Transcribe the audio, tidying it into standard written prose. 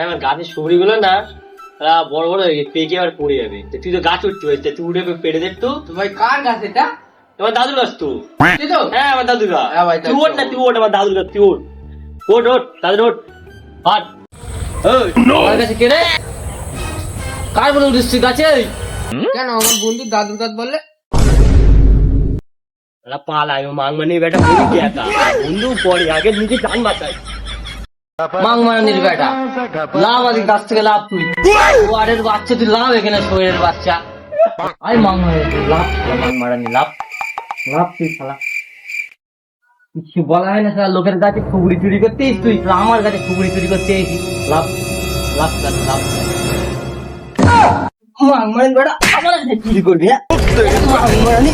আমার গাছের সুবড়ি গুলো না বড় বড় হয়ে গেছে, পেকে আবার পড়ে যাবে। তুই তো গাছ উঠতে হয়েছে, তুই উঠে পেড়ে দে একটু। তো ভাই কার গাছ এটা? তোমার দাদুর গাছ তো। তুই তো? হ্যাঁ আমার দাদুর গাছ। হ্যাঁ ভাই, তুই ওঠ না, তুই ওঠ, আমার দাদুর গাছ, তুই ওঠ। ওঠ ওঠ দাদুর ওঠ। হাট। আমার কাছে কে রে? কার বলে উঠিস তুই গাছে? কেন আমার বন্ধু দাদুর গাছ বললে? পালাই মাংমানি বেটা বলি কি একা বন্ধু পরে আগে নিজে টান বাঁচাই। মাং মারানির বেটা, লাভ আজকে গাছ থেকে লাভ তুই। ওয়ারের বাচ্চা তুই লাভ, এখানে শরীরের বাচ্চা। আই মাং মারানি তুই লাভ, মাং মারানি লাভ, লাভ তুই শালা। কিছু বলা হয় না শালা, লোকের কাছে খুবড়ি চুরি করতে এসিস তুই, শালা আমার কাছে খুবড়ি চুরি করতে এসিস। লাভ লাভ লাভ লাভ। মাং মারানি বেটা আমার কাছে চুরি করবি? হ্যাঁ মাং মারানি।